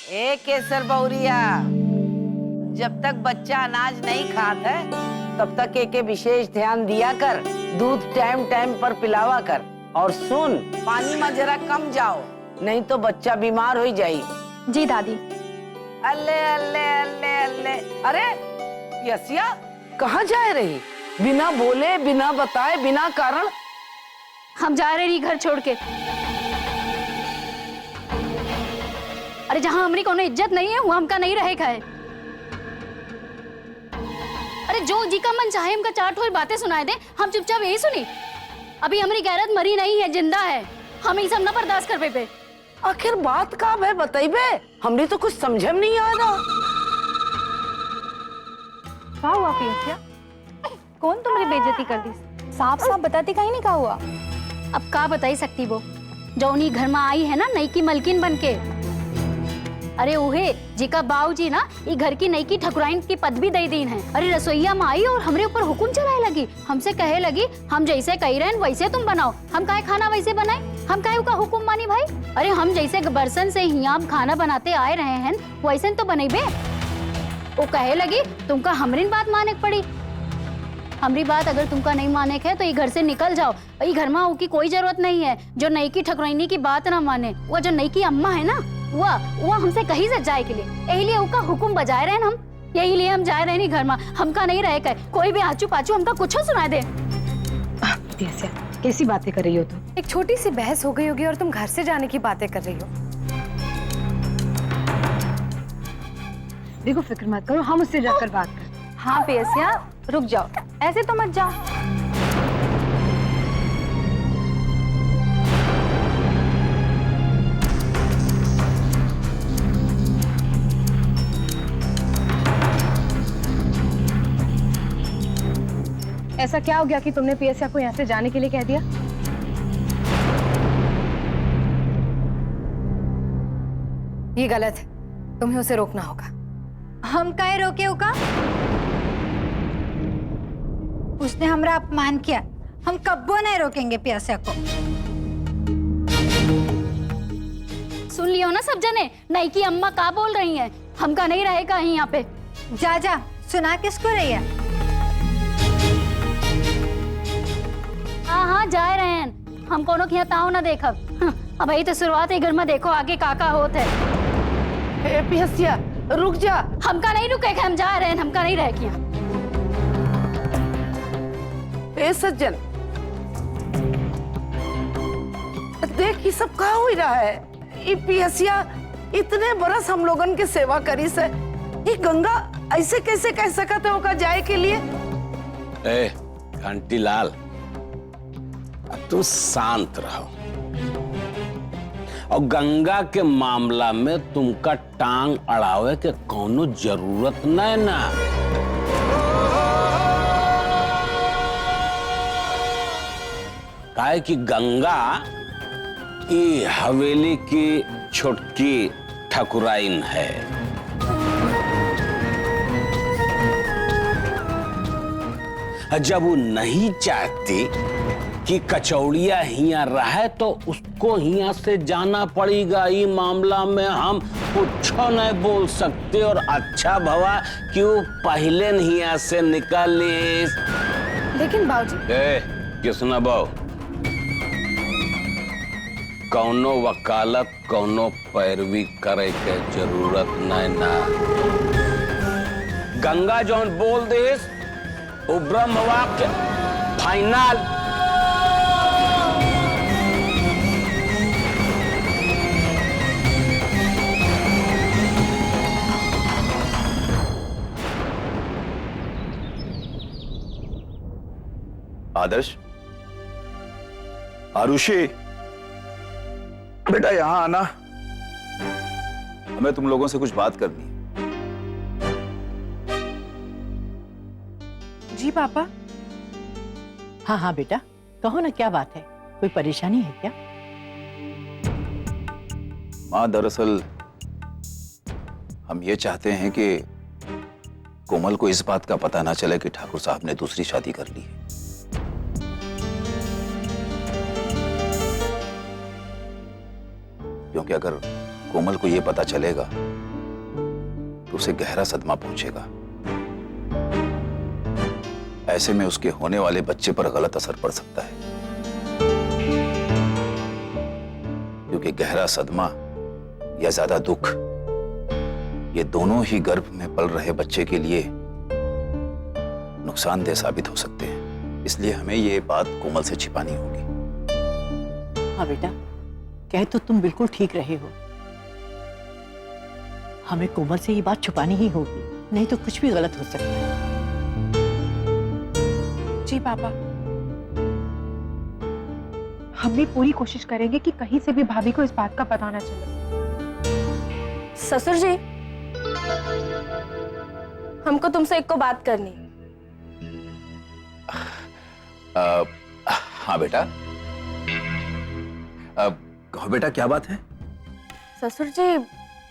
ए केसर बहुरिया, जब तक बच्चा अनाज नहीं खाता है तब तक एके विशेष ध्यान दिया कर, दूध टाइम टाइम पर पिलावा कर। और सुन, पानी में जरा कम जाओ, नहीं तो बच्चा बीमार हो जाये। जी दादी। अल्ले अल्ले अल्ले अल्ले, अरे यसिया कहाँ जा रही? बिना बोले, बिना बताए, बिना कारण? हम जा रहे हैं घर छोड़ के। अरे जहाँ हमारी कोनो इज्जत नहीं है, वो हमका नहीं रहेगा है। अरे जो जी का मन चाहे हमका चार ठोर बातें सुनाए दे, हम चुपचाप यही सुनी। अभी हमारी गैरत मरी नहीं है, जिंदा है। हम ये सब ना बर्दाश्त कर पे। आखिर बात का है बताइबे, हमने तो कुछ समझ में नहीं आ रहा। क्या हुआ पियसिया? कौन तुम्हारी बेइज्जती कर दी? साफ साफ बताती कहीं नहीं क्या हुआ। अब का बताई सकती वो जो उन्हीं घर में आई है ना, नई की मलकिन बन के। अरे ओहे जी का बाऊजी ना ये घर की नई की ठकुराइन की पदवी दे दी है। अरे रसोईया में आई और हमरे ऊपर हुकुम चलाए लगी, हमसे कहे लगी हम जैसे कही रहे वैसे तुम बनाओ। हम काहे खाना वैसे बनाए? हम काहे का हुकुम मानी भाई? अरे हम जैसे बरसन से हियाँ खाना बनाते आए रहे हैं वैसे तो बनेबे। वो कहे लगी तुमका हमरी बात माने पड़ी। हमारी बात अगर तुमका नहीं माने है तो ये घर से निकल जाओ। ये घर में की कोई जरूरत नहीं है जो नई की ठकुराइनी की बात ना माने। वो जो नई की अम्मा है ना, वो हमसे कहीं से जाए के लिए, यही लिए उसका हुक्म बजाए रहे हम। यही लिए हम जाए रहे नहीं घर में। हमका नहीं रहे कहे कोई भी आचू पाचू हमका कुछ सुना दे। कैसी बातें कर रही हो तुम? एक छोटी सी बहस हो गई होगी और तुम घर से जाने की बातें कर रही हो। देखो फिक्र मत करो, हम उससे जाकर बात कर। हाँ पियसिया रुक जाओ, ऐसे तो मत जाओ। ऐसा क्या हो गया कि तुमने पियसिया को यहाँ से जाने के लिए कह दिया? ये गलत है, तुम्हें उसे रोकना होगा। हम काहे रोके होगा? उसने हमरा अपमान किया, हम कब्बो नहीं रोकेंगे पियसिया को। सुन लियो ना सब जने, नई की अम्मा का बोल रही है। हमका नहीं रहेगा यहाँ पे। जा जा, सुना किसको रही है? हाँ जा रहे हैं हम। कोनो की ताव ना देखब। अब यही तो शुरुआत है, घर में देखो आगे काका होत है। ए पियसिया रुक जा। हमका नहीं रुके, हम जा रहे हैं, हमका नहीं रह किया। ए सज्जन देख ये सब कहा हो रहा है। ये पियसिया इतने बरस हम लोगन के सेवा करी से, ये गंगा ऐसे कैसे कह सकते होगा जाए के लिए? ए घंटी लाल, तू शांत रहो। और गंगा के मामला में तुमका टांग अड़ावे के कोनो जरूरत नहीं ना। काहे कि गंगा ये हवेली की छोटकी ठकुराइन है। जब वो नहीं चाहती कि कचौड़िया हिया रहे तो उसको हिया से जाना पड़ेगा। ये मामला में हम कुछ नहीं बोल सकते। और अच्छा भवा कि वो पहले हिया से निकले। लेकिन बाबूजी। किसना बाबू, कौनो वकालत कौनो पैरवी करे के जरूरत नहीं ना। गंगा जौन बोल देस वो ब्रह्म वाक्य फाइनल। आदर्श, आरुषि, बेटा यहां आना, हमें तुम लोगों से कुछ बात करनी है। जी पापा। हाँ हाँ बेटा, कहो ना क्या बात है, कोई परेशानी है क्या? माँ दरअसल हम ये चाहते हैं कि कोमल को इस बात का पता ना चले कि ठाकुर साहब ने दूसरी शादी कर ली है। क्योंकि अगर कोमल को ये पता चलेगा तो उसे गहरा सदमा पहुंचेगा। ऐसे में उसके होने वाले बच्चे पर गलत असर पड़ सकता है, क्योंकि गहरा सदमा या ज्यादा दुख, ये दोनों ही गर्भ में पल रहे बच्चे के लिए नुकसानदेह साबित हो सकते हैं। इसलिए हमें ये बात कोमल से छिपानी होगी। हाँ बेटा, कह तो तुम बिल्कुल ठीक रहे हो। हमें कोमल से ये बात छुपानी ही होगी, नहीं तो कुछ भी गलत हो सकता है। जी पापा, हम भी पूरी कोशिश करेंगे कि कहीं से भी भाभी को इस बात का पता ना चले। ससुर जी, हमको तुमसे एक को बात करनी है। हाँ बेटा, कहो बेटा, क्या बात है? ससुर जी,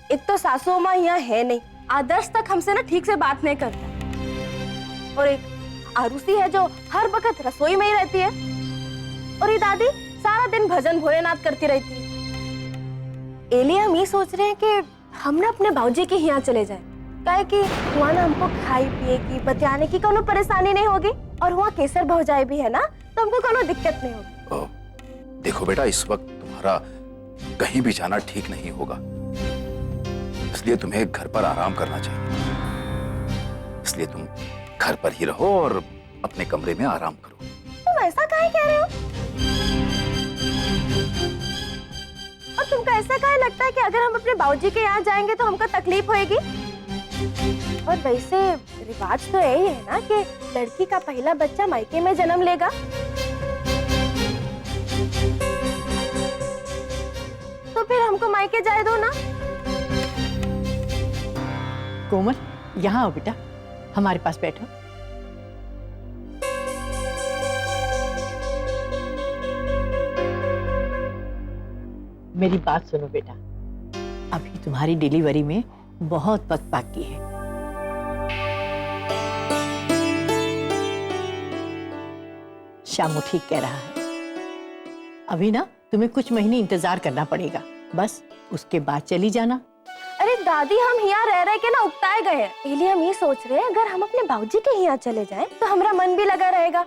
एक तो सासू माँ यहाँ है नहीं, आदर्श तक हमसे ना ठीक से बात नहीं करता, और एक आरुषि है जो हर वक्त रसोई में ही रहती है, और ये दादी सारा दिन भजन भोलेनाथ करती रहती है। एलिए हम ये सोच रहे हैं कि हम ना अपने बाबूजी के यहाँ चले जाएं, काहे कि वहाँ ना हमको खाई पिए की बतियाने की कोनो परेशानी नहीं होगी, और वहाँ केसर भौजाई भी है ना, तो हमको कोनो दिक्कत नहीं होगी। देखो बेटा, इस वक्त तुम्हारा कहीं भी जाना ठीक नहीं होगा, इसलिए तुम्हें घर पर आराम करना चाहिए। इसलिए तुम घर पर ही रहो और अपने कमरे में आराम करो। तुम ऐसा काहे कह रहे हो? और तुमको ऐसा काहे लगता है कि अगर हम अपने बाबूजी के यहाँ जाएंगे तो हमको तकलीफ होएगी? और वैसे रिवाज तो यही है ना कि लड़की का पहला बच्चा मायके में जन्म लेगा। तो फिर हमको मायके जाए दो ना। कोमल, यहाँ आओ बेटा, हमारे पास बैठो। मेरी बात सुनो बेटा, अभी तुम्हारी डिलीवरी में बहुत वक्त बाकी है। शामू ठीक कह रहा है, अभी ना तुम्हें कुछ महीने इंतजार करना पड़ेगा, बस उसके बाद चली जाना। अरे दादी, हम यहाँ रह रहे के ना उकताए गए हैं, इसलिए हम ये सोच रहे हैं अगर हम अपने बाबूजी के यहाँ चले जाएं तो हमारा मन भी लगा रहेगा,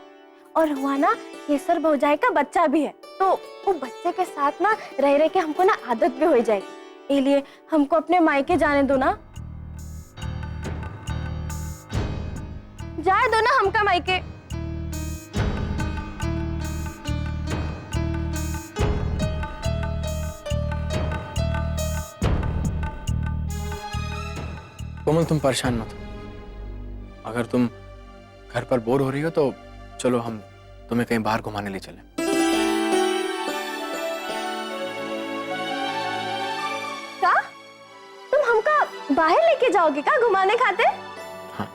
और हुआ ना केसर भौजाई का बच्चा भी है, तो वो बच्चे के साथ ना रह रहे के हमको ना आदत भी हो जाएगी, इसलिए हमको अपने मायके जाने दो ना। जाए दो ना हमका मायके। कोमल, तुम परेशान मत हो। अगर तुम घर पर बोर हो रही हो तो चलो हम तुम्हें कहीं बाहर घुमाने ले चलें। क्या तुम हमका बाहर लेके जाओगे क्या घुमाने खातिर? हाँ।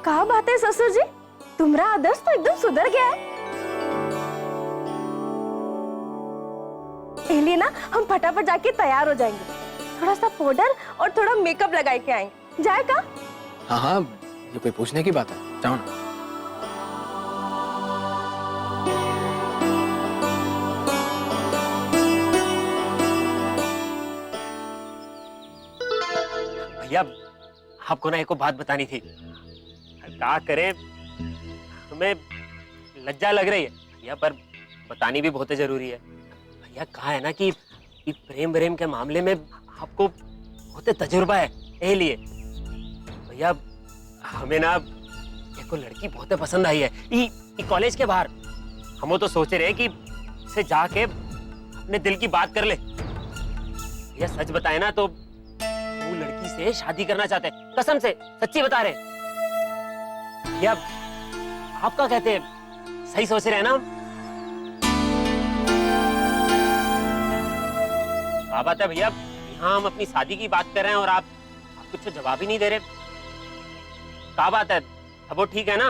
क्या बात है ससुर जी, तुम्हारा आदर्श तो एकदम सुधर गया है। इसलिए ना हम फटाफट जाके तैयार हो जाएंगे, थोड़ा सा पाउडर और थोड़ा मेकअप लगा के आएंगे, जाएगा? हाँ हाँ, ये कोई पूछने की बात है, जाओ ना। भैया, आपको ना एक बात बतानी थी। क्या करें, तुम्हें लज्जा लग रही है भैया, पर बतानी भी बहुत जरूरी है। भैया कहा है ना कि प्रेम प्रेम के मामले में आपको बहुत तजुर्बा है, इसलिए भैया हमें ना एक लड़की बहुत पसंद आई है कॉलेज के बाहर। हम तो सोच रहे हैं कि इसे जाके अपने दिल की बात कर ले। भैया सच बताए ना तो वो लड़की से शादी करना चाहते हैं, कसम से सच्ची बता रहे। भैया आप क्या कहते हैं, सही सोच रहे हैं ना? क्या बात है भैया, यहाँ हम अपनी शादी की बात कर रहे हैं और आप कुछ जवाब ही नहीं दे रहे। क्या बात है, अब वो ठीक है ना?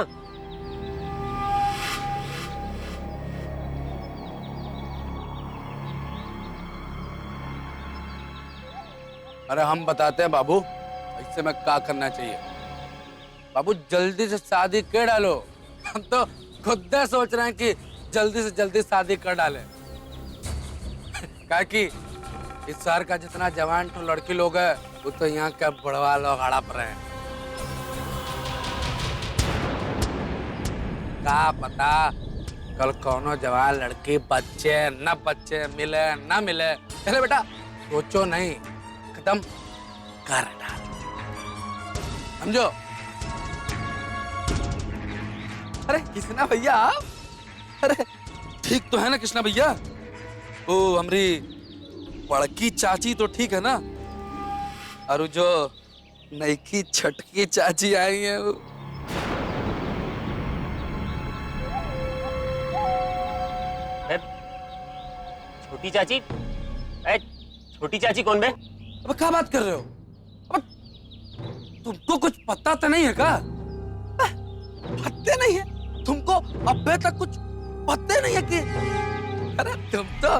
अरे हम बताते हैं बाबू, इससे मैं क्या करना चाहिए। बाबू जल्दी से शादी कर डालो, हम तो खुद सोच रहे हैं कि जल्दी से जल्दी शादी कर डालें। क्या कि इस शहर का जितना जवान तो लड़की लोग है वो तो यहाँ का बड़वा लोग हड़प रहे हैं। क्या पता कल कौनो जवान लड़की बच्चे मिले न मिले। चले बेटा सोचो नहीं, एकदम कर डालो, समझो। अरे कृष्णा भैया आप, अरे ठीक तो है ना कृष्णा भैया? ओ हमारी बड़की चाची तो ठीक है ना? और जो नईकी छटकी चाची आई है वो छोटी चाची? छोटी चाची कौन बे? अब क्या बात कर रहे हो? अब तुमको कुछ पता तो नहीं है क्या? पता नहीं है तुमको? अबे तक कुछ पता नहीं है कि? अरे तुम तो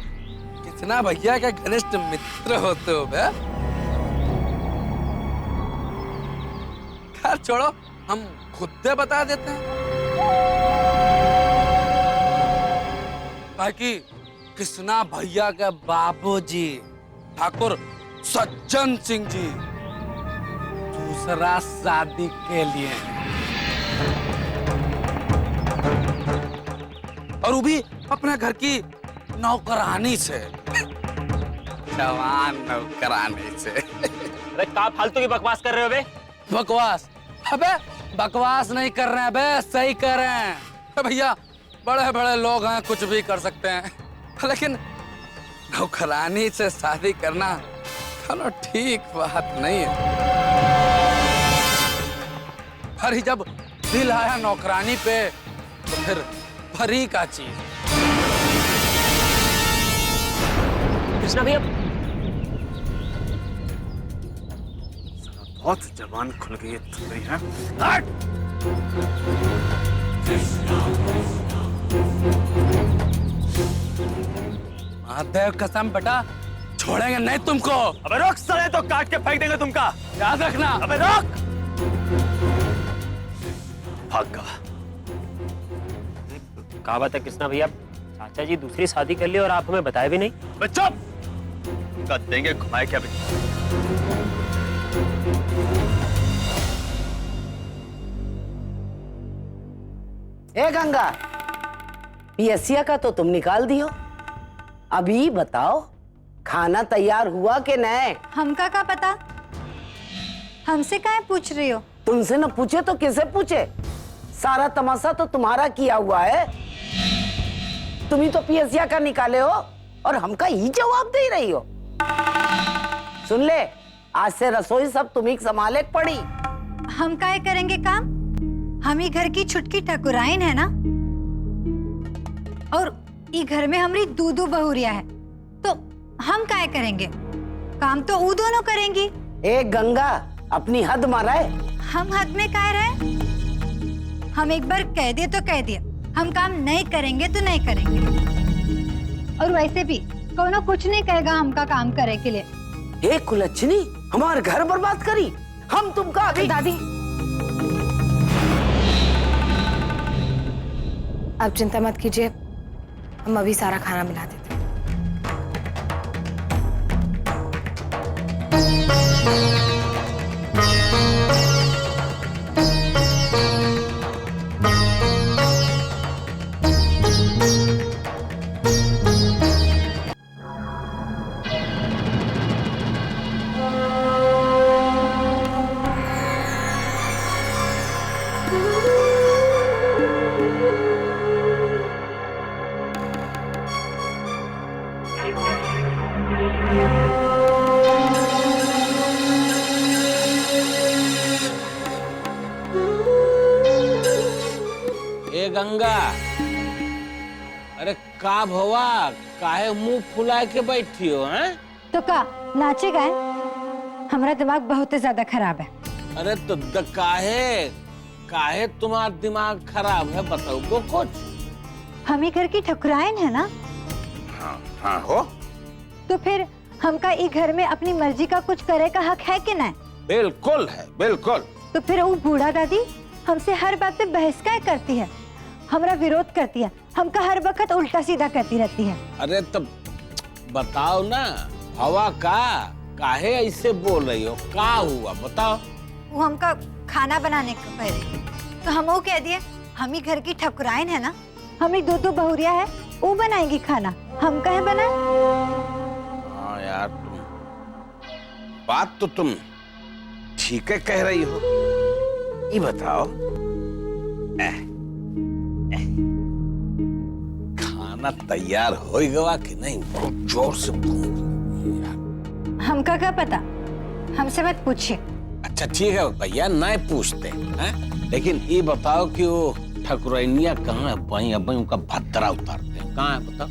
कृष्णा भैया के घनिष्ठ मित्र होते हो बे। खैर छोड़ो, हम खुद से बता देते हैं। ताकि कृष्णा भैया के बाबूजी ठाकुर सज्जन सिंह जी दूसरा शादी के लिए, और वो भी अपने घर की नौकरानी से, जवान नौकरानी से। अरे क्या फालतू की बकवास कर रहे हो बे? बकवास? अबे बकवास नहीं कर रहे हैं बे, सही कर रहे हैं भैया। बड़े बड़े लोग हैं, कुछ भी कर सकते हैं, लेकिन नौकरानी से शादी करना चलो ठीक बात नहीं है। अरे जब दिल आया नौकरानी पे तो फिर भरी का चीज। कृष्णा भैया बहुत जबान खुल गई है तुम्हारी, हैं? महादेव कसम बेटा, छोड़ेंगे नहीं तुमको। अबे रोक साले, तो काट के फेंक देंगे तुमका, याद रखना। अबे रोक। भाग गया। क्या बात है कृष्णा भैया, चाचा जी दूसरी शादी कर ली और आप हमें बताए भी नहीं? बच्चा कर देंगे घुमाए क्या भी। ए गंगा, पियसिया का तो तुम निकाल दियो। अभी बताओ खाना तैयार हुआ कि नहीं? हमका क्या पता, हमसे काहे पूछ रही हो? तुमसे न पूछे तो किसे पूछे? सारा तमाशा तो तुम्हारा किया हुआ है। तुम ही तो पियसिया का निकाले हो और हमका ही जवाब दे रही हो। सुन ले, आज से रसोई सब तुम्ही संभाले पड़ी। हम काहे करेंगे काम? हम ही घर की छुटकी ठकुराइन है ना, और ई घर में हमारी दूधू बहुरिया है, तो हम काहे करेंगे काम? तो वो दोनों करेंगी। ए गंगा, अपनी हद माराए। हम हद में काहे रहे? हम एक बार कह दिए तो कह दिया, हम काम नहीं करेंगे तो नहीं करेंगे। और वैसे भी कोनो कुछ नहीं कहेगा हमका काम करे के लिए। हे कुलच्छनी, हमारा घर बर्बाद करी। हम तुमका अभी। दादी आप चिंता मत कीजिए, हम अभी सारा खाना मिला देते हैं। ए गंगा, अरे का भवा, काहे मुंह फुला के बैठी हो? हैं? तो का नाचे गए? हमारा दिमाग बहुत ज्यादा खराब है। अरे तो काहे काहे तुम्हारा दिमाग खराब है, बताओ को कुछ। हम ही घर की ठकुराइन है ना? हाँ हाँ हो। तो फिर हमका ई घर में अपनी मर्जी का कुछ करे का हक है कि नहीं? बिल्कुल है, बिल्कुल। तो फिर वो बूढ़ा दादी हमसे हर बात पे बहस क्या करती है, हमारा विरोध करती है, हमका हर वक्त उल्टा सीधा करती रहती है। अरे तो बताओ ना, हवा का काहे ऐसे बोल रही हो? का हुआ बताओ? वो हमका खाना बनाने को कह रही तो हम वो कह दिए हम ही घर की ठकुराइन है ना, हम ही दो बहुरिया है, वो बनाएगी खाना, हम कहे बनाए। हाँ यार, बात तो तुम ठीक है कह रही हो। ये बताओ खाना तैयार हो गया कि नहीं? बहुत जोर से हमका क्या पता, हमसे मत पूछिए। अच्छा ठीक है भैया, नहीं पूछते हैं, लेकिन ये बताओ कि वो ठकुराइनिया कहाँ है? वहीं अब उनका भद्रा उतारते हैं, कहाँ है बताओ?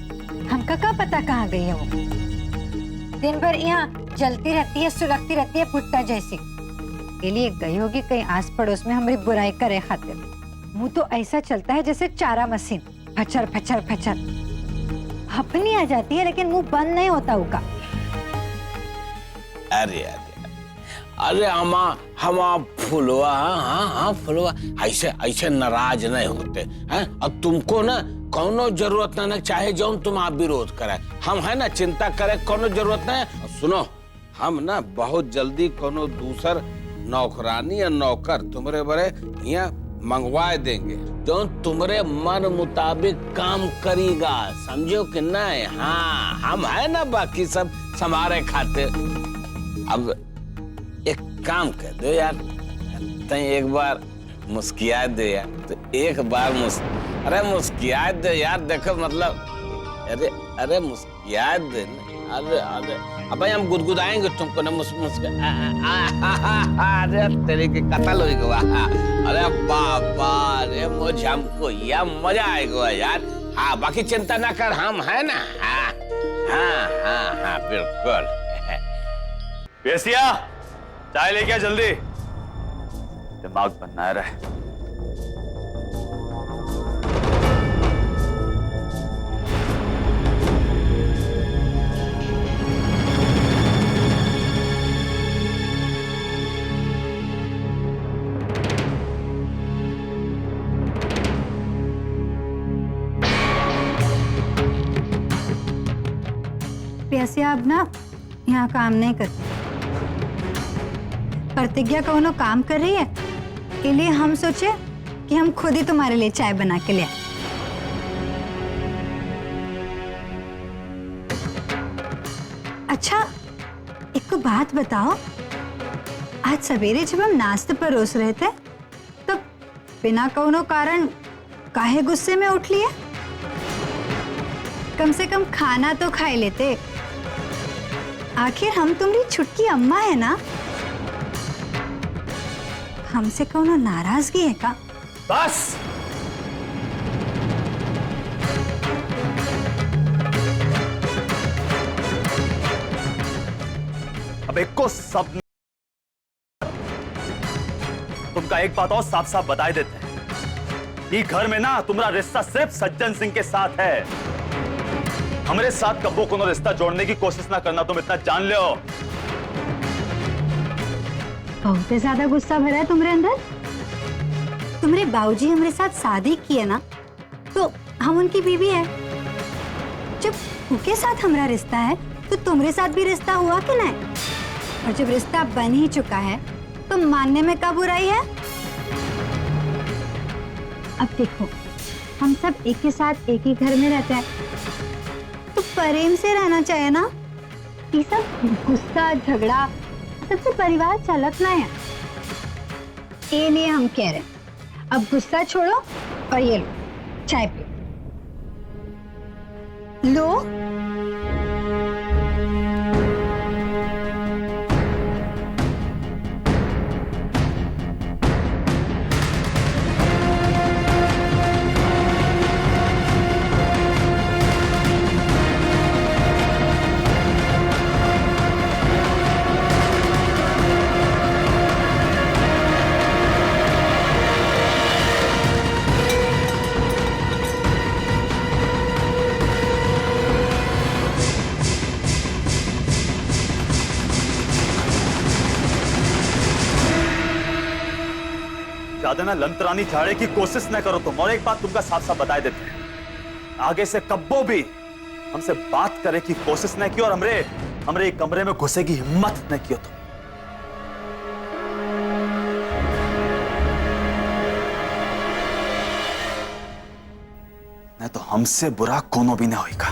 हमका क्या पता कहाँ गई है वो। दिन भर यहाँ जलती रहती है, सुलगती रहती है भुट्टा जैसी। के लिए गई होगी कहीं आस पड़ोस में हमारी बुराई करे खातिर। मुंह तो ऐसा चलता है जैसे चारा मशीन, फचर फचर फचर। अपनी आ जाती है लेकिन मुंह बंद नहीं होता उसका। अरे अरे अरे हमा फुलवा, हाँ फुलवा, ऐसे ऐसे नाराज नहीं होते हैं। अब तुमको ना कोनो जरूरत ना चाहे जो तुम आप विरोध करे, हम है ना चिंता करे, कोनो जरूरत नहीं। सुनो, हम ना बहुत जल्दी कोनो दूसर नौकरानी या नौकर तुम्हारे बड़े यहाँ मंगवा देंगे जो तुम्हारे मन मुताबिक काम करेगा, समझो कि नहीं? हाँ, हम है ना बाकी सब संभारे खाते। अब एक काम कर दो यार, तुम एक बार मुस्किया दो यार, तो एक बार अरे मुस्किया दो यार, देखो मतलब अरे मुस्किया दो। अरे अब हम गुदगुदाएंगे तुमको ना, अरे तेरे के कत्ल हो गया। अरे बाबा, अरे मुझे हमको यह मजा आएगा यार। हाँ बाकी चिंता ना कर, हम है ना। हाँ हाँ हाँ हाँ बिल्कुल। पेशिया, चाय लेके आ जल्दी, दिमाग बनना है। पैसे अब ना यहाँ काम नहीं करते। प्रतिज्ञा कोनो काम कर रही है, के लिए हम सोचे कि हम खुद ही तुम्हारे लिए चाय बना के ले आए। अच्छा एक को बात बताओ, आज सवेरे जब हम नाश्ते परोस रहे थे तो बिना कोनो कारण काहे गुस्से में उठ लिए? कम से कम खाना तो खाए लेते। आखिर हम तुम्हारी छुटकी अम्मा है ना, हमसे कोनो नाराजगी है का? बस अब एक को सब तुमका एक बात और साफ साफ बताई देते हैं, ये घर में ना तुम्हारा रिश्ता सिर्फ सज्जन सिंह के साथ है। हमारे साथ कब्बो कोनो रिश्ता जोड़ने की कोशिश ना करना, तुम इतना जान लो। बहुत ज्यादा गुस्सा भरा है तुम्हारे अंदर। तुम्हारे बाबूजी हमारे साथ शादी की है ना, तो हम उनकी बीवी है। जब उनके साथ हमारा रिश्ता है तो तुम्हारे साथ भी रिश्ता हुआ कि नहीं? और जब रिश्ता बन ही चुका है तो मानने में क्या बुराई है? अब देखो, हम सब एक के साथ एक ही घर में रहते हैं तो प्रेम से रहना चाहिए ना। ये सब गुस्सा झगड़ा सबसे परिवार चलत ना है। ये लिए हम कह रहे हैं, अब गुस्सा छोड़ो और ये लो चाय पियो। लो ज्यादा ना लंतरानी झाड़े की कोशिश न करो तुम। और एक बात तुमका साफ साफ बताए देते हैं, आगे से कब्बो भी हमसे बात करे की कोशिश न की और हमरे हमरे एक कमरे में घुसे की हिम्मत न कियो तुम। नहीं तो हमसे बुरा कोनो भी ना होगा।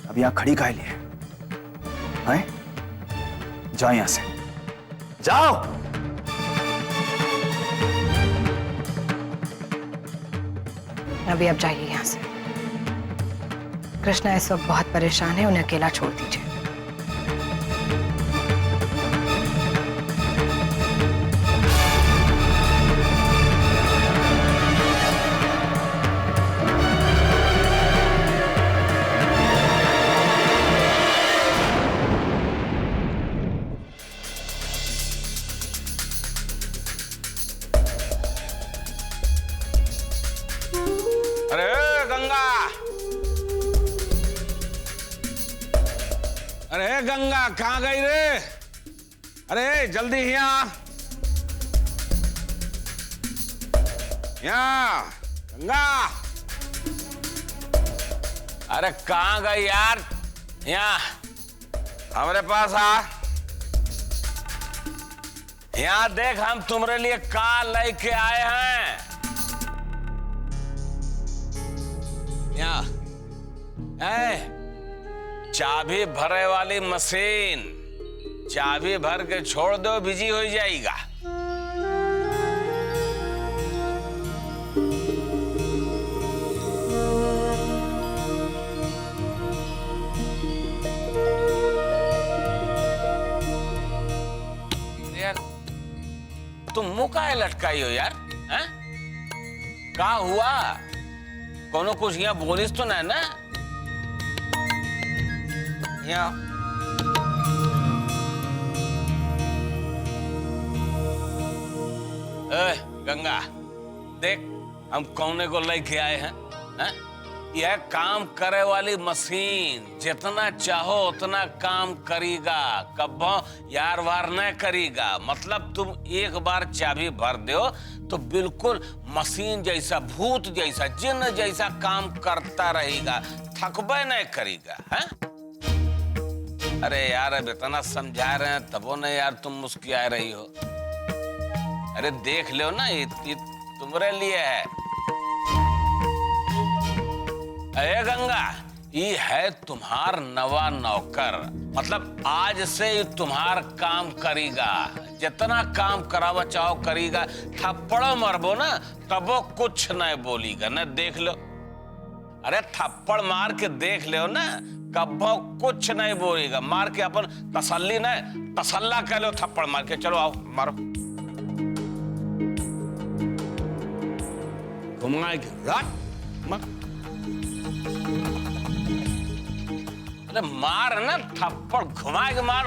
अब यहां खड़ी काहे लिए हैं? जाओ यहां से, जाओ। अभी आप जाइए यहाँ से। कृष्णा इस वक्त बहुत परेशान है, उन्हें अकेला छोड़ दीजिए। अरे गंगा, अरे गंगा कहाँ गई रे? अरे जल्दी यहाँ गंगा। अरे कहाँ गई यार? यहाँ हमारे पास आ। यहाँ देख, हम तुम्हारे लिए का लेके आए हैं। यहाँ चाबी भरे वाली मशीन, चाबी भर के छोड़ दो, बिजी हो जाएगा। यार तुम मुंह काहे लटकाई हो यार? हैं? का हुआ? कोनो कुछ यहाँ बोलिस तो नहीं ना? यहाँ गंगा देख, हम कौने को लेके आए हैं? यह काम करे वाली मशीन जितना चाहो उतना काम करेगा, कब्बो यार वार न करेगा। मतलब तुम एक बार चाबी भर दो तो बिल्कुल मशीन जैसा, भूत जैसा, जिन जैसा काम करता रहेगा, थकबे नहीं करेगा। है? अरे यार अब इतना समझा रहे हैं तबो नहीं यार तुम मुस्कुरा रही हो। अरे देख लो ना, ये तुम्हारे लिए है। अरे गंगा, ये है तुम्हार नवा नौकर। मतलब आज से ये तुम्हार काम करेगा, जितना काम करावा चाहो करेगा। थप्पड़ो मरबो ना तबो कुछ नहीं बोलेगा ना, देख लो। अरे थप्पड़ मार के देख लो ना, कब्बो कुछ नहीं बोलेगा। मार के अपन तसल्ली नहीं, तसल्ला कर लो थप्पड़ मार के। चलो आओ मारो, घुमाएंगे मत। अरे मार ना थप्पड़, घुमा के मार।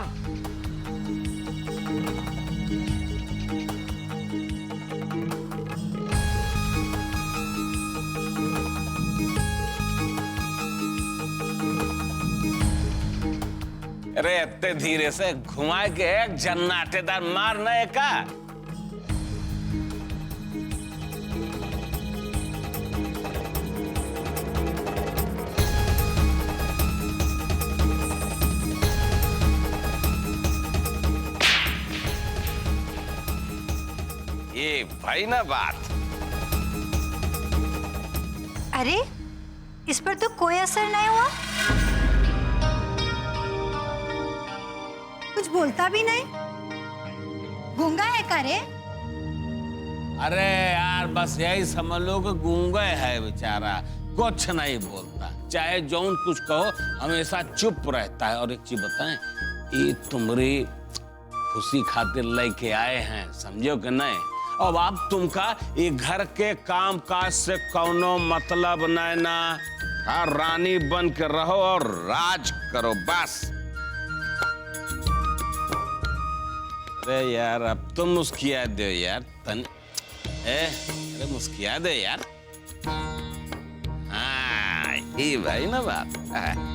अरे इतने धीरे से घुमा के एक जन्नाटेदार मारना है का? ये भाई ना बात। अरे इस पर तो कोई असर नहीं हुआ, कुछ बोलता भी नहीं। गूंगा है का रे? अरे यार बस यही समझ लो कि गूंगा है बेचारा, कुछ नहीं बोलता। चाहे जौन कुछ कहो हमेशा चुप रहता है। और एक चीज बताएं, ये तुम्हारी खुशी खातिर लेके आए हैं, समझो कि नहीं? अब आप तुमका ये घर के काम काज से कौनो मतलब नहीं ना। हाँ, रानी बन के रहो और राज करो बस। अरे यार अब तुम मुस्किया दो यार तन। अरे मुस्किया दो यार। हाँ ये भाई ना बात है।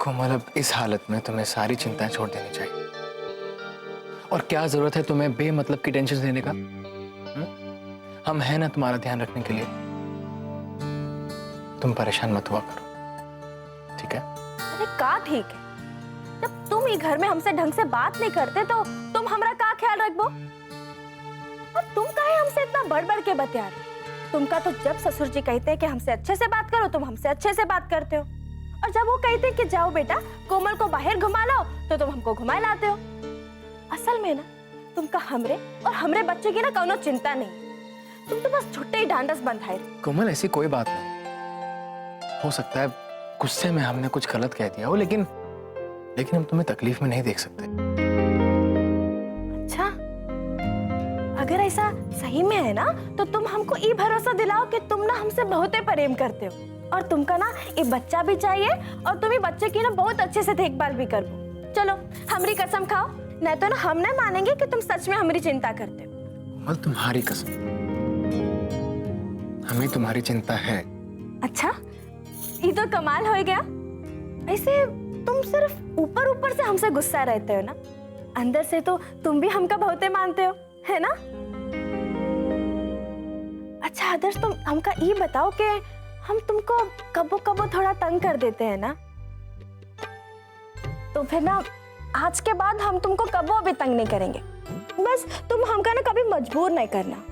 कोमल, अब इस हालत में तुम्हें सारी चिंताएं छोड़ देनी चाहिए। और क्या जरूरत है तुम्हें बेमतलब की टेंशन देने का? हम हैं ना तुम्हारा ध्यान रखने के लिए। तुम परेशान मत हुआ करो, ठीक है? अरे का ठीक है? जब तुम ही घर में हमसे ढंग से बात नहीं करते तो तुम हमारा का ख्याल रखबो? और तुम काहे हमसे इतना बढ़ के बतिया रहे? तुमका तो जब ससुर जी कहते हैं कि हमसे अच्छे से बात करो, तुम हमसे अच्छे से बात करते हो। और जब वो कहते हैं कि जाओ बेटा कोमल को बाहर घुमा लाओ, तो तुम हमको घुमा लाते हो। असल में ना तुमका हमरे और हमरे बच्चे की ना कोनो चिंता नहीं। तुम तो बस छुट्टे ही ढांढस बंधाए। कोमल, ऐसी कोई बात नहीं। हो सकता है गुस्से में हमने कुछ गलत कह दिया हो, लेकिन हम तुम्हें तकलीफ में नहीं देख सकते। अच्छा, अगर ऐसा सही में है ना तो तुम हमको ये भरोसा दिलाओ कि तुम ना हमसे बहुत प्रेम करते हो और तुमका ना ये बच्चा भी चाहिए और तुम ये बच्चे की ना बहुत अच्छे से देखभाल भी करो। चलो हमारी कसम खाओ, नहीं तो ना हम नहीं मानेंगे कि तुम सच में हमारी चिंता करते हो। कोमल, तुम्हारी कसम, हमें तुम्हारी चिंता है। अच्छा, ये तो कमाल हो गया। ऐसे तुम सिर्फ ऊपर ऊपर से हमसे गुस्सा रहते हो ना, अंदर से तो तुम भी हमका बहुते मानते हो, है ना? अच्छा आदर्श, तुम हमका ये बताओ कि हम तुमको कबो कबो थोड़ा तंग कर देते हैं ना, तो फिर ना आज के बाद हम तुमको कबो भी तंग नहीं करेंगे। बस तुम हमका ना कभी मजबूर नहीं करना।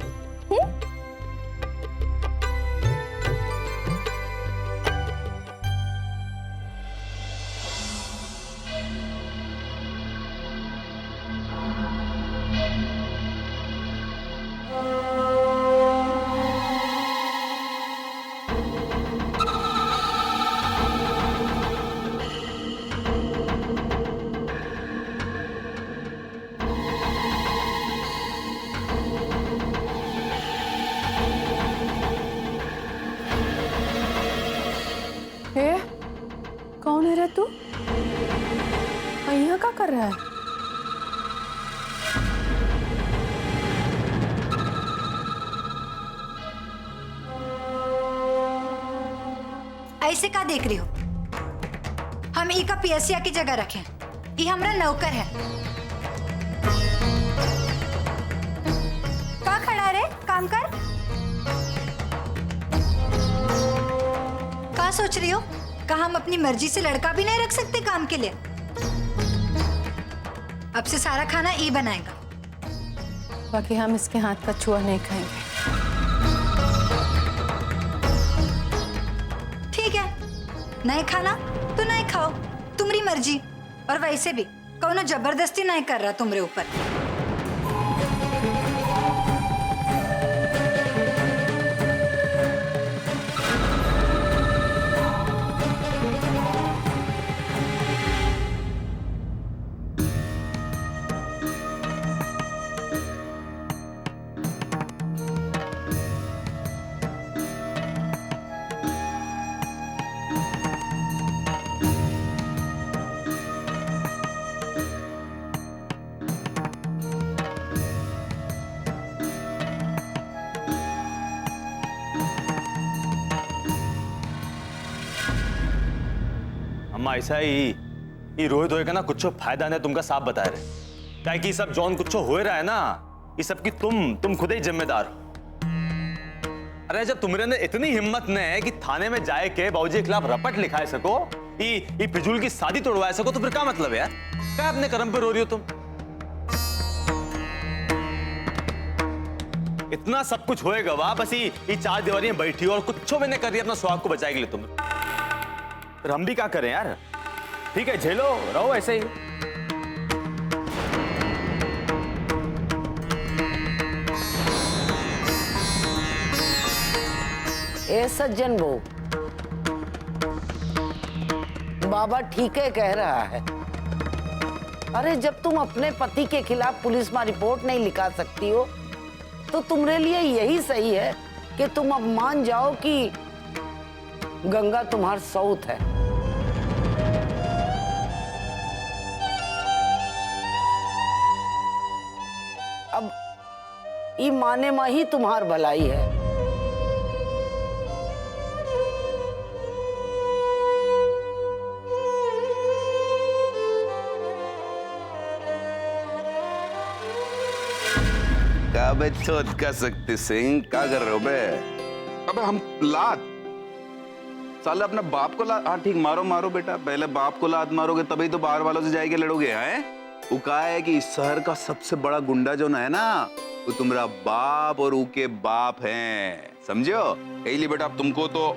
कौन है रे तू? यहाँ क्या कर रहा है? ऐसे का देख रही हो? हम ई का पीएसया की जगह रखें। ये हमारा नौकर है। का खड़ा रे, काम कर। का सोच रही हो? कहा हम अपनी मर्जी से लड़का भी नहीं रख सकते काम के लिए? अब से सारा खाना ई बनाएगा। बाकी हम इसके हाथ का छुआ नहीं खाएंगे। ठीक है, नहीं खाना तो नहीं खाओ, तुम्हारी मर्जी। और वैसे भी कौनो जबरदस्ती नहीं कर रहा तुम्हारे ऊपर। अम्मा ऐसा ही रोहित होएगा ना कुछ फायदा नहीं तुमका साफ बता रहे क्या कि सब जौन कुछ हो रहा है ना ये सब की तुम खुद ही जिम्मेदार हो। अरे जब तुम्हारे अंदर इतनी हिम्मत नहीं है कि थाने में जाए के बाबूजी के खिलाफ रपट लिखाए सको, ये फिजूल की शादी तोड़वाए सको, तो फिर क्या मतलब है यार? क्या अपने कर्म पे रो रही हो तुम? इतना सब कुछ होएगा वाह, बस ये चार दीवारियां बैठी हो और कुछ भी नहीं कर रही अपना स्वाग को बचाए के लिए तुम। फिर हम भी क्या करें यार? ठीक है, झेलो, रहो ऐसे ही। ए सज्जन वो बाबा ठीक है कह रहा है। अरे जब तुम अपने पति के खिलाफ पुलिस में रिपोर्ट नहीं लिखा सकती हो तो तुम्हारे लिए यही सही है कि तुम अब मान जाओ कि गंगा तुम्हार सौत है। अब ई माने में ही तुम्हार भलाई है। अबे चोद का शक्ति सिंह क्या कर रहे हो बे? अबे हम लात साले अपने बाप को लात। हाँ ठीक, मारो मारो बेटा, पहले बाप को लात मारोगे तभी तो बाहर वालों से जाके लड़ोगे। हैं वो कहा है कि इस शहर का सबसे बड़ा गुंडा जो ना है ना, वो तुम्हारा बाप और उके बाप हैं, समझो? यही लिए बेटा अब तुमको तो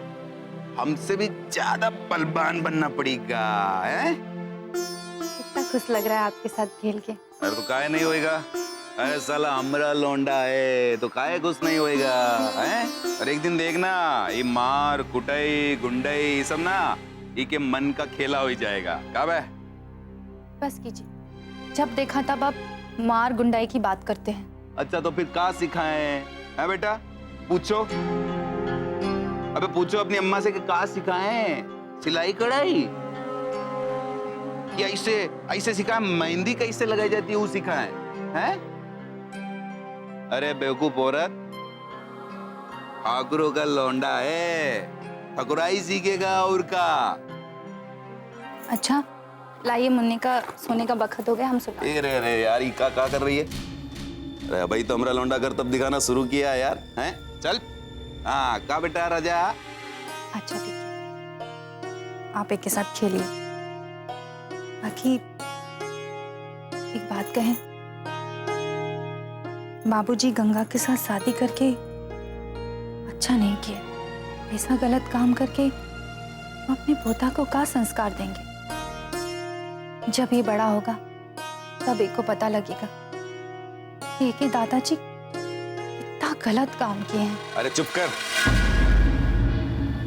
हमसे भी ज्यादा बलवान बनना पड़ेगा। हैं कितना खुश लग रहा है आपके साथ खेल के। अरे तो काहे नहीं होएगा? अरे साला हमरा लौंडा है तो काहे कुछ नहीं होएगा? हैं और एक दिन देखना ये मार कुटाई गुंडाई ये सब ना ये के मन का खेला हो जाएगा। कब है? बस कीजिए, जब देखा तब आप मार गुंडाई की बात करते हैं। अच्छा तो फिर क्या सिखाएं? है बेटा पूछो, अबे पूछो अपनी अम्मा से कि क्या सिखाएं? सिलाई कढ़ाई या ऐसे ऐसे सिखाएं? मेहंदी कैसे लगाई जाती है वो सिखाएं? हैं? अरे बेवकूफ औरत, ठाकुरों का लौंडा है, ठकुराई सीखेगा और का। अच्छा लाइए, मुन्नी का सोने का बखत हो गया, हम सुना। रे रे यार ये क्या कर रही है? अरे भाई तो हमरा लौंडा कर तब दिखाना शुरू किया यार। हैं चल। हाँ का बेटा राजा? अच्छा ठीक है, आप एक के साथ खेलिए। बाकी एक बात कहें, बाबूजी गंगा के साथ शादी करके अच्छा नहीं किया। ऐसा गलत काम करके वो अपने पोता को क्या संस्कार देंगे? जब ये बड़ा होगा तब एक को पता लगेगा कि एक दादाजी इतना गलत काम किए हैं। अरे चुप कर,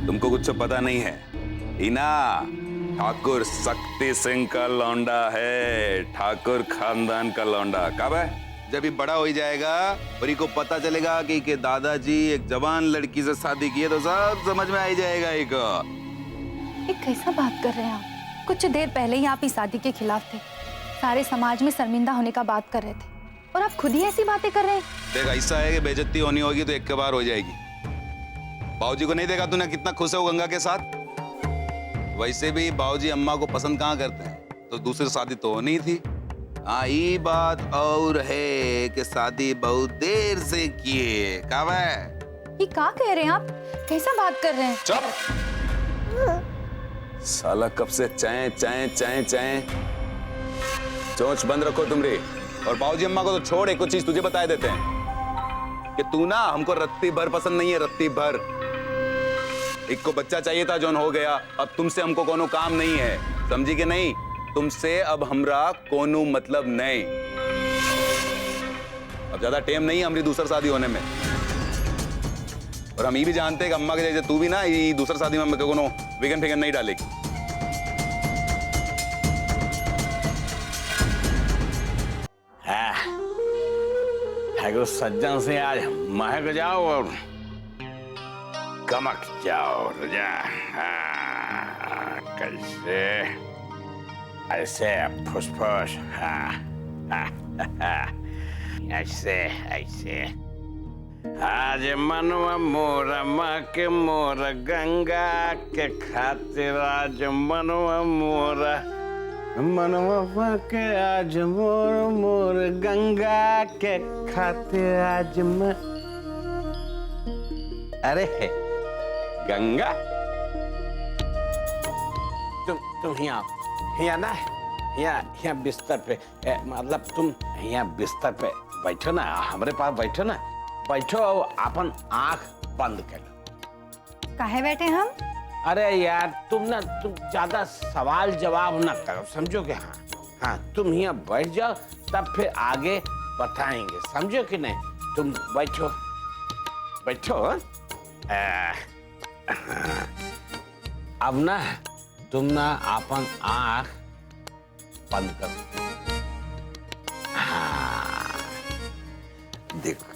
तुमको कुछ पता नहीं है। इना ठाकुर शक्ति सिंह का लौंडा है, ठाकुर खानदान का लौंडा। कब है? जब ये बड़ा हो जाएगा और इनको पता चलेगा कि के दादाजी एक जवान लड़की से शादी की है तो सब समझ में आ ही जाएगा इनको। ये कैसा बात कर रहे हैं आप? कुछ देर पहले ही आप इस शादी के खिलाफ थे, सारे समाज में शर्मिंदा होने का बात कर रहे थे, और आप खुद ही ऐसी बातें कर रहे हैं। देख ऐसा है कि बेइज्जती होनी होगी तो एक के बार हो जाएगी। बाबूजी को नहीं देखा तूने कितना खुश है वो गंगा के साथ? वैसे भी बाबूजी अम्मा को पसंद कहाँ करते हैं, तो दूसरी शादी तो होनी थी। हाँ ये बात और है कि शादी बहुत देर से की है। कब है? ये क्या कह रहे हैं आप? कैसा बात कर रहे हैं? चुप साला, कब से चाय चाय चाय चाय। चोंच बंद रखो तुमरी। और बाबूजी अम्मा को तो छोड़, एक चीज तुझे बता देते हैं कि तू ना हमको रत्ती भर पसंद नहीं है, रत्ती भर। एक को बच्चा चाहिए था जोन हो गया, अब तुमसे हमको कोनो काम नहीं है, समझी कि नहीं? तुमसे अब हमरा कोनो मतलब नहीं। अब ज्यादा टाइम नहीं है हमारी दूसरी शादी होने में, और हम ये भी जानते हैं कि अम्मा के जैसे तू भी ना ये दूसरी शादी में कोनो विघन फिगन नहीं डालेगी। सज्जन से आज महक जाओ और गमक जाओ रजा। कैसे ऐसे फुसफुस, ऐसे ऐसे। आज मनवा मोरा माँ के मोरा गंगा के खातिर, आज मनवा मोरा मनवा के आज मोर मोर गंगा के खातिर आज अरे गंगा तुम यहाँ ना, यहाँ बिस्तर पे मतलब तुम यहाँ बिस्तर पे बैठो ना, हमारे पास बैठो ना, बैठो और अपन आंख बंद करो। काहे बैठे हम? अरे यार तुम ज्यादा सवाल जवाब ना करो, समझो कि हाँ हाँ तुम यहाँ बैठ जाओ, तब फिर आगे बताएंगे, समझो कि नहीं? तुम बैठो बैठो। अब ना तुम ना अपन आंख बंद करो। हाँ देखो,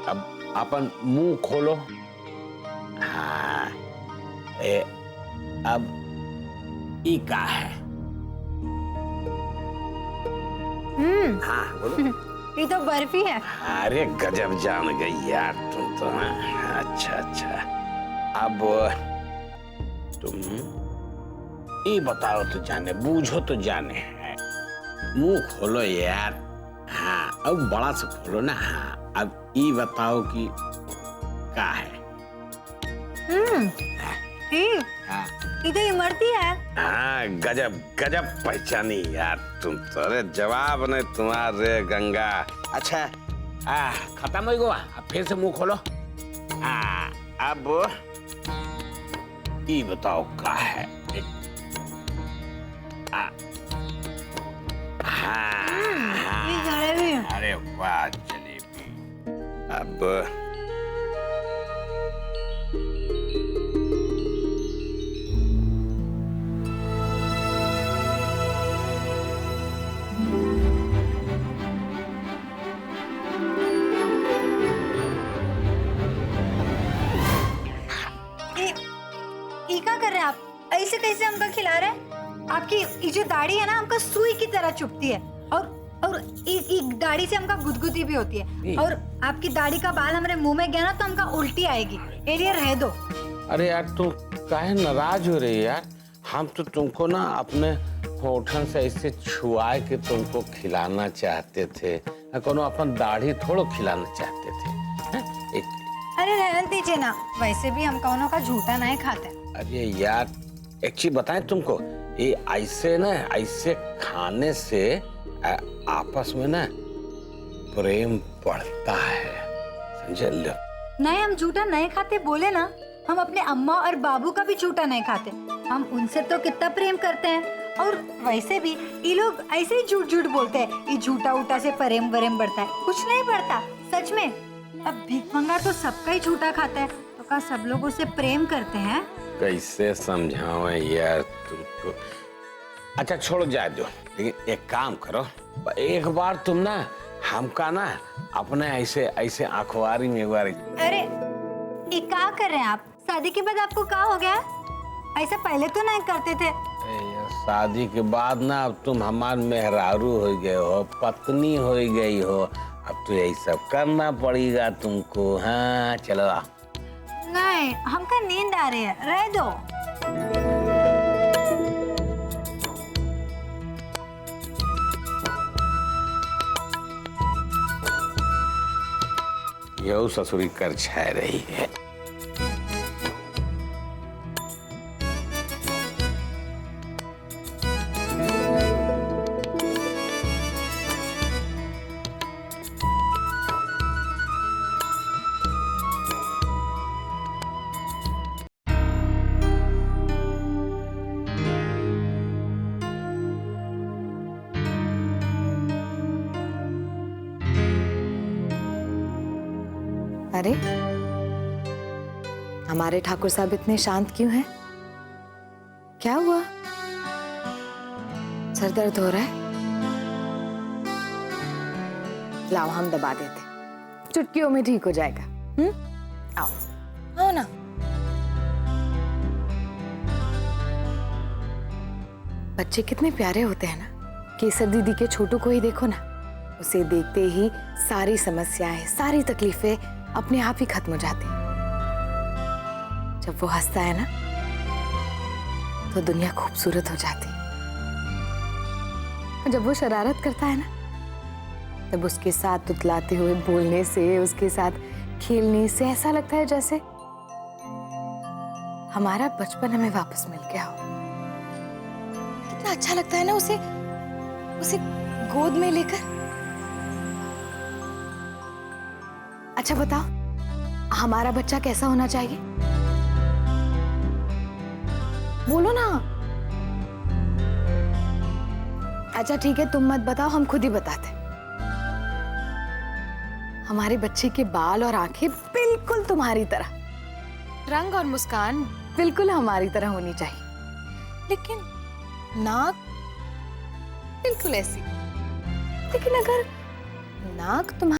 अब अपन मुंह खोलो। हाँ अब ई का है? हाँ बोलो। ये तो बर्फी है। अरे गजब जान गई यार तुम तो। हाँ? अच्छा अच्छा, अब तुम ये बताओ तो जाने, बूझो तो जाने, मुंह खोलो यार। हाँ अब बड़ा से खोलो ना। हाँ अब ये बताओ कि क्या है। हाँ ये तो इमरती है। हाँ गजब गजब पहचानी यार तुम तो। अरे जवाब नहीं तुम्हारे गंगा। अच्छा खत्म हो गया, अब फिर से मुंह खोलो। अब ये बताओ क्या है। ये जलेबी। अरे वाह जलेबी। अब ये क्या कर रहे हैं आप? ऐसे कैसे हमको खिला रहे हैं? आपकी ये जो दाढ़ी है ना, हमको सुई की तरह चुभती है, और ये दाढ़ी से हमका गुदगुदी भी होती है, और आपकी दाढ़ी का बाल हमारे मुंह में गया ना तो हमका उल्टी आएगी। ये लिए रह दो। अरे यार तुम काहे नाराज हो रही यार? हम तो तुमको ना अपने होठन से ऐसे छुआ के तुमको खिलाना चाहते थे, कोनो अपन दाढ़ी थोड़ो खिलाना चाहते थे। अरे रहने दीजिए ना, वैसे भी हम कौनों का झूठा नहीं खाते। अरे यार एक चीज बताएं तुमको, ये ऐसे ना, ऐसे खाने से आपस में ना प्रेम बढ़ता है, समझे लो? नहीं, हम झूठा नहीं खाते बोले ना। हम अपने अम्मा और बाबू का भी झूठा नहीं खाते। हम उनसे तो कितना प्रेम करते हैं। और वैसे भी ये लोग ऐसे ही झूठ झूठ बोलते हैं, ये झूठा उठा से प्रेम बढ़ता है। कुछ नहीं बढ़ता सच में। अब भिखमंगा तो सबका ही झूठा खाता है, तो क्या सब लोग उसे प्रेम करते हैं? कैसे समझाऊं यार तुमको? अच्छा छोड़ो जाए दो, लेकिन एक काम करो, एक बार तुम ना हमका ना अपने ऐसे ऐसे अखबारी में एक बार। अरे ये क्या कर रहे हैं आप? शादी के बाद आपको क्या हो गया? ऐसा पहले तो नहीं करते थे। शादी के बाद ना अब तुम हमार मेहरारू हो गए हो, पत्नी हो गई हो, अब तो यही सब करना पड़ेगा तुमको। हाँ चलो। नहीं, हमका नींद आ रही है, रह दो। यह ससुरी कर छाय रही है। अरे हमारे ठाकुर साहब इतने शांत क्यों हैं? क्या हुआ? सर दर्द हो रहा है? लाओ हम दबा देते, चुटकियों में ठीक हो जाएगा। आओ आओ ना। बच्चे कितने प्यारे होते हैं ना। केसर दीदी के छोटू को ही देखो ना, उसे देखते ही सारी समस्याएं, सारी तकलीफें अपने आप ही खत्म हो जाती। जब वो हंसता है ना तो दुनिया खूबसूरत हो जाती। जब वो शरारत करता है ना तब उसके साथ तुतलाते हुए बोलने से, उसके साथ खेलने से ऐसा लगता है जैसे हमारा बचपन हमें वापस मिल गया हो। कितना अच्छा लगता है ना उसे गोद में लेकर। अच्छा बताओ, हमारा बच्चा कैसा होना चाहिए? बोलो ना। अच्छा ठीक है, तुम मत बताओ, हम खुद ही बताते। हमारे बच्चे के बाल और आंखें बिल्कुल तुम्हारी तरह, रंग और मुस्कान बिल्कुल हमारी तरह होनी चाहिए, लेकिन नाक बिल्कुल ऐसी। लेकिन अगर नाक तुम्हारी,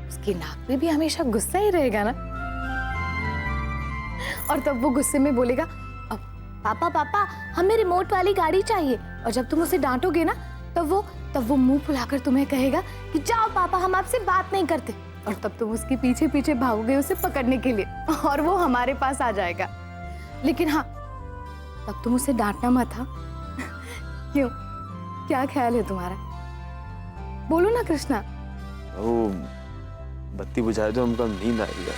उसकी नाक में भी हमेशा गुस्सा ही रहेगा ना। और तब वो गुस्से में बोलेगा, अब पापा पापा हमें रिमोट वाली गाड़ी चाहिए। और जब तुम उसे डांटोगे ना तब वो तब वो मुंह फुलाकर तुम्हें कहेगा कि जाओ पापा, हम आपसे बात नहीं करते, और तब तुम उसके पीछे पीछे भागोगे उसे पकड़ने के लिए, और वो हमारे पास आ जाएगा। लेकिन हाँ, तब तुम उसे डांटना मत, हाँ? क्यों, क्या ख्याल है तुम्हारा? बोलो ना कृष्णा। वो बत्ती बुझाए तो हमको नींद आ रही है।